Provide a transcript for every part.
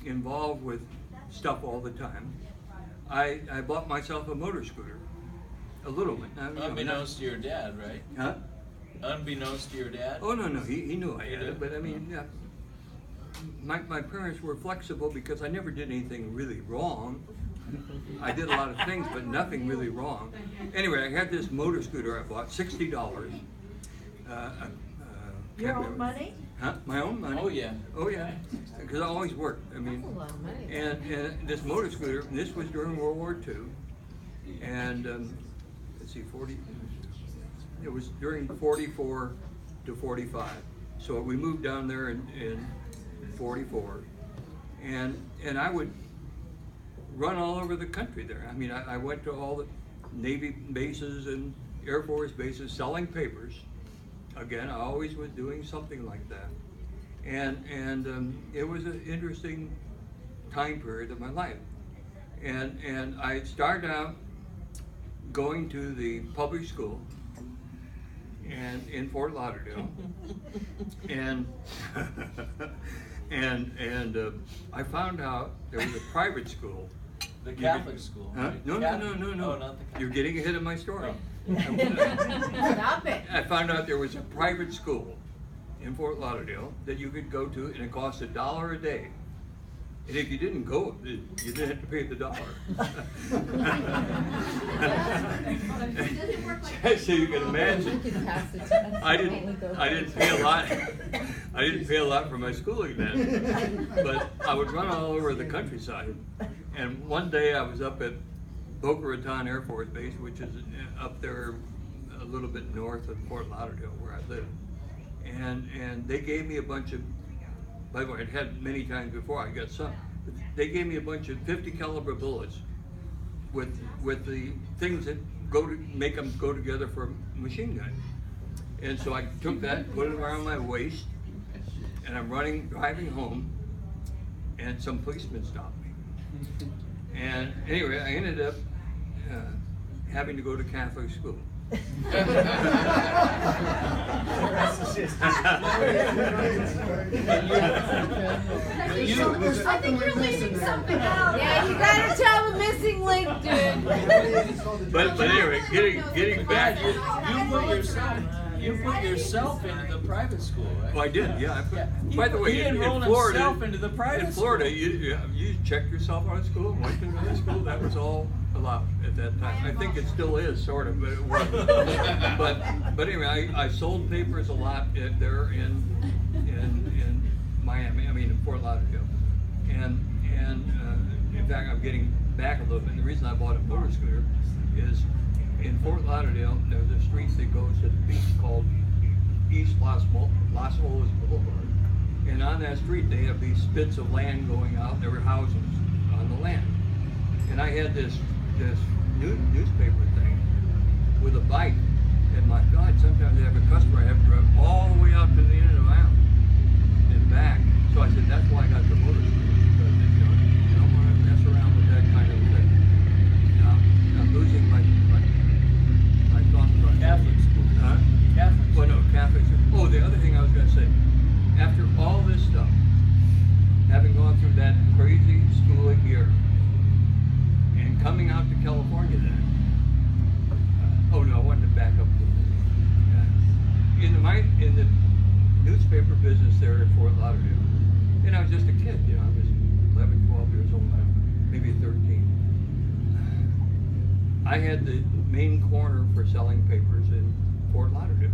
involved with stuff all the time, I bought myself a motor scooter, a little one. Unbeknownst to your dad, right? Huh? Unbeknownst to your dad? Oh, no, he knew I had did? it, but I mean, yeah, my parents were flexible because I never did anything really wrong. I did a lot of things, but nothing really wrong. Anyway, I had this motor scooter I bought, $60. Your own money? Huh? My own money. Oh, yeah. Oh, yeah. Because I always worked. I mean, That's a lot of money. and this motor scooter, and this was during World War II, and let's see, it was during 44 to 45. So we moved down there in 44, and I would run all over the country there. I mean, I went to all the Navy bases and Air Force bases selling papers. Again, I always was doing something like that, and it was an interesting time period of my life. And I started out going to the public school and in Fort Lauderdale, and I found out there was a private school. The Catholic school. Huh? Right? No. Oh, not the Catholic. You're getting ahead of my story. Oh. Stop it. I found out there was a private school in Fort Lauderdale that you could go to, and it cost $1 a day. And if you didn't go, you didn't have to pay the $1. So you can imagine. You can pass the test. I didn't pay a lot. I didn't pay a lot for my schooling then, but I would run all over the countryside. And one day I was up at Boca Raton Air Force Base, which is up there a little bit north of Fort Lauderdale, where I live. And they gave me a bunch of, by the way, I'd had many times before, I got some. They gave me a bunch of 50 caliber bullets with the things that make them go together for a machine gun. And so I took that, put it around my waist, and I'm driving home, and some policemen stopped me. And anyway, I ended up having to go to Catholic school. I think you're leaving something out. Yeah, you gotta tell the missing link, dude. But anyway, getting back. You put yourself into the private school, right? Well, I did, yeah. Yeah. By the way, He in enrolled Florida, himself into the private in Florida, school. you checked yourself out of school and went to another school. That was all allowed at that time. I think it still is, sort of, but it wasn't. but anyway, I sold papers a lot there in Miami. I mean, in Fort Lauderdale, and in fact, I'm getting back a little bit. The reason I bought a motor scooter is in Fort Lauderdale, there's a street that goes to the beach called East Las Olas Boulevard. And on that street, they have these spits of land going out. There were houses on the land. And I had this newspaper thing with a bike. And my God, sometimes I have a customer, I have to drive all the way out to the end of the island and back. So I said, that's why I got the motor scooter, because you don't want to mess around with that kind of thing. Now, I'm losing my thought process. Catholic school. Huh? Catholic Well, no, Catholics. Oh, the other thing I was going to say, after all this stuff, having gone through that crazy schooling year, and coming out to California then, oh no, I wanted to back up a little bit. In the newspaper business there at Fort Lauderdale, and I was just a kid, I was 11, 12 years old, maybe 13. I had the main corner for selling papers in Fort Lauderdale.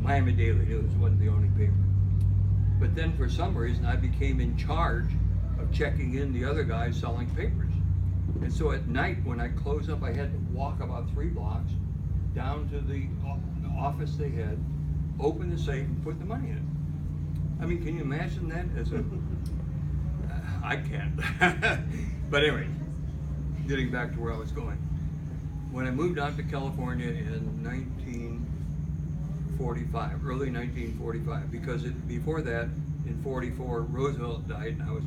Miami Daily News wasn't the only paper. But then for some reason I became in charge of checking in the other guys selling papers. And so at night when I closed up, I had to walk about 3 blocks down to the office they had, open the safe and put the money in it. I mean, can you imagine that as a, I can't. But anyway, getting back to where I was going. When I moved out to California in 1945, early 1945, because before that, in 44, Roosevelt died, and I was,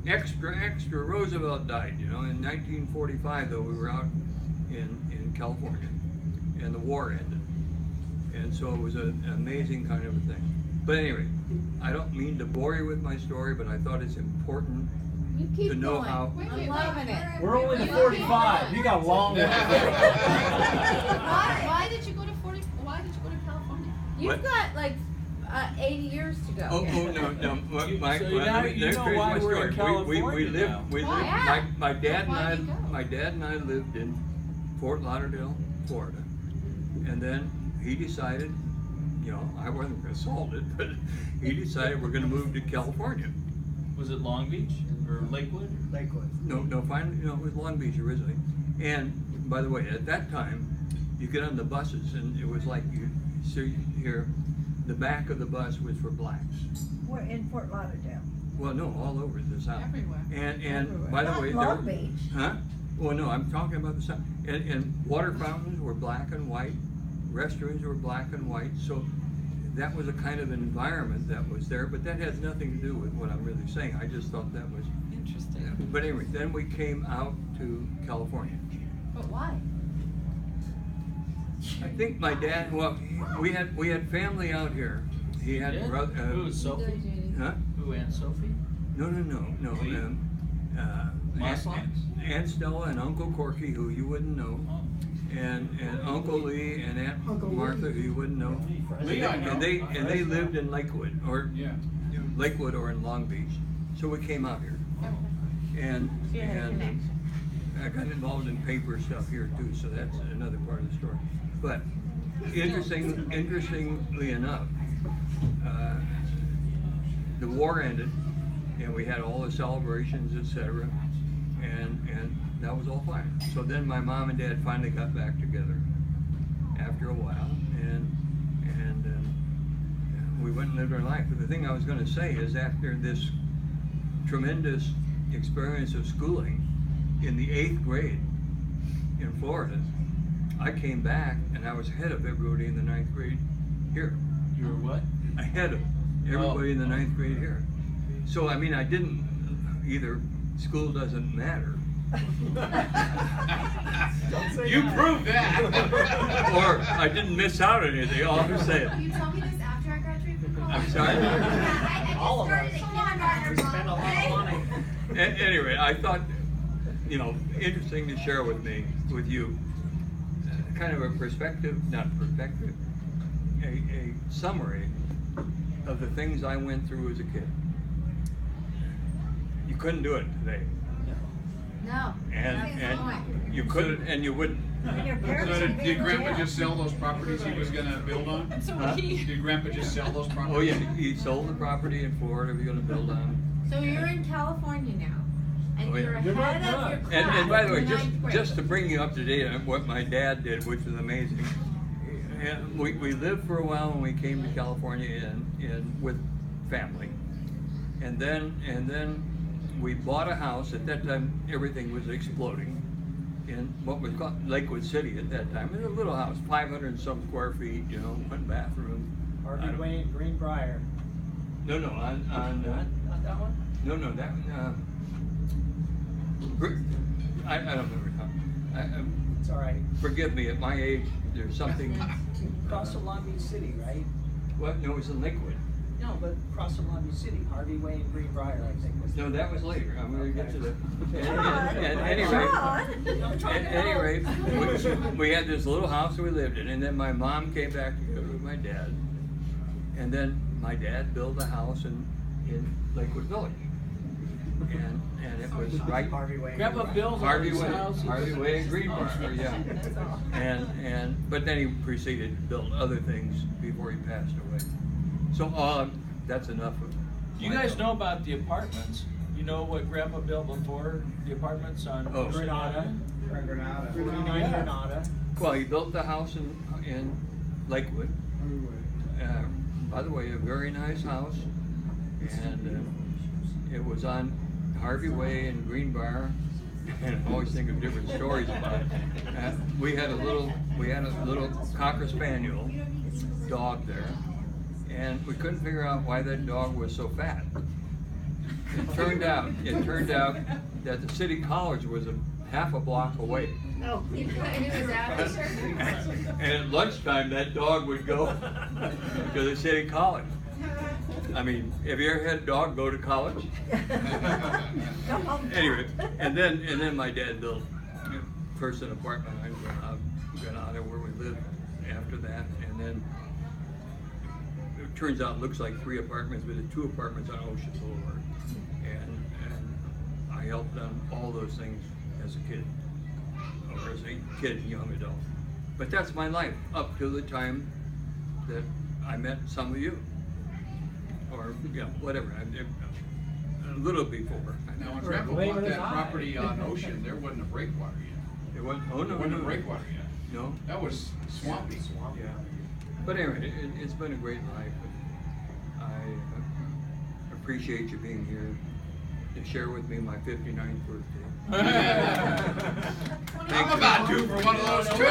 extra, Roosevelt died, In 1945, though, we were out in California, and the war ended. And so it was an amazing kind of a thing. But anyway, I don't mean to bore you with my story, but I thought it's important You keep to know going. how. I'm loving it. We're only to 45. You got a long way to go. Why did you go to California? You've What? got like 80 years to go. Oh, no. My, So my, now let me- you let me know finish why my we're in story. We California lived, now. we lived, Why? my dad and Why'd you go? my dad and I lived in Fort Lauderdale, Florida. And then he decided, you know, I wasn't assaulted, but he decided we're gonna move to California. Was it Long Beach or Lakewood? Lakewood. No, finally, it was Long Beach originally. And by the way, at that time, you get on the buses and it was like you see here, the back of the bus was for blacks. We're in Fort Lauderdale. Well, no, all over the South. Everywhere. And by the Not way, Long there, Beach. huh? Well, no, I'm talking about the South. And water fountains were black and white, restrooms were black and white. So that was a kind of environment that was there, but that has nothing to do with what I'm really saying. I just thought that was. Interesting. But anyway, then we came out to California. But why? I think my dad. Well, we had family out here. He had Yeah? brother. Who was Sophie? Huh? Who, Aunt Sophie? No. Lee? Muslims? Aunt Stella and Uncle Corky, who you wouldn't know, Oh. and Uncle Lee and Aunt Martha, who you wouldn't know. Lee, I know. And they lived in Lakewood or Yeah. Lakewood or in Long Beach. So we came out here, and You had a connection. I got involved in paper stuff here too. So that's another part of the story. But interestingly enough, the war ended, and we had all the celebrations, etc. And that was all fine. So then my mom and dad finally got back together after a while, and we went and lived our life. But the thing I was going to say is, after this tremendous experience of schooling in the 8th grade in Florida, I came back and I was ahead of everybody in the 9th grade here. You were what? Ahead of everybody in the 9th grade here. So I mean, I didn't either. School doesn't matter. You proved that. Or I didn't miss out on anything. All I'm saying. You told me this after I graduated from college. I'm sorry. I All of started us. at kindergarten. We spent a lot of money. Anyway, I thought, you know, interesting to share with you, kind of a perspective, not perspective, a summary of the things I went through as a kid. You couldn't do it today, No. and you couldn't, and you wouldn't. And your parents So would did be in Grandpa jail. just sell those properties he was gonna build on? Huh? Did Grandpa just sell those properties? Oh yeah, he sold the property in Florida. We're going to build on. So you're in California now, and Oh, yeah. you're You're not ahead of done. your class. And by the way, in ninth grade. just to bring you up to date on what my dad did, which is amazing. And we lived for a while when we came to California in with family, and then we bought a house. At that time, everything was exploding in what was called Lakewood City at that time. It was a little house, 500 and some square feet, you know, one bathroom. I Harvey don't- Wayne, Greenbrier. No, on Not that one? no, that I don't remember. It's all right. Forgive me, at my age, there's something. Across from Long Beach City, right? What? No, it was in Lakewood. No, but across from Long Beach City, Harvey Wayne, Greenbrier, I think was. No, that was later. I'm gonna get to the. John, At any rate, John. at any rate, we had this little house that we lived in, and then my mom came back together with my dad, and then my dad built a house in Lakewood Village, and it was right. Harvey Wayne. Grandpa Bill's Harvey on his Way, house. Harvey Way and Greenbrier, yeah. And but then he proceeded to build other things before he passed away. So that's enough of. You my guys talk. know about the apartments? You know what Grandpa built before the apartments on Oh. Granada? Granada. 49 Yeah. Granada. Well, he built the house in Lakewood. By the way, a very nice house, and it was on Harvey Way and Greenbrier. And I always think of different stories about it. We had a little Cocker Spaniel dog there, and we couldn't figure out why that dog was so fat. It turned out that the city college was half a block away. Oh, It was after surgery. And at lunchtime, that dog would go to the city college. I mean, have you ever had a dog go to college? Come on. Anyway, and then my dad built first an apartment. I got out of where we lived after that, and then it turns out it looks like 3 apartments, but it's 2 apartments on Ocean Boulevard, and I helped on all those things as a kid, or as a kid, young adult. But that's my life up to the time that I met some of you, or whatever. A little before. Now, when Grandpa bought that property on Ocean, there wasn't a breakwater yet. It wasn't. Oh no, There wasn't a no. breakwater yet. No. That was swampy. Yeah. But anyway, it's been a great life. And I appreciate you being here to share with me my 59th birthday. I'm about due for one of those too.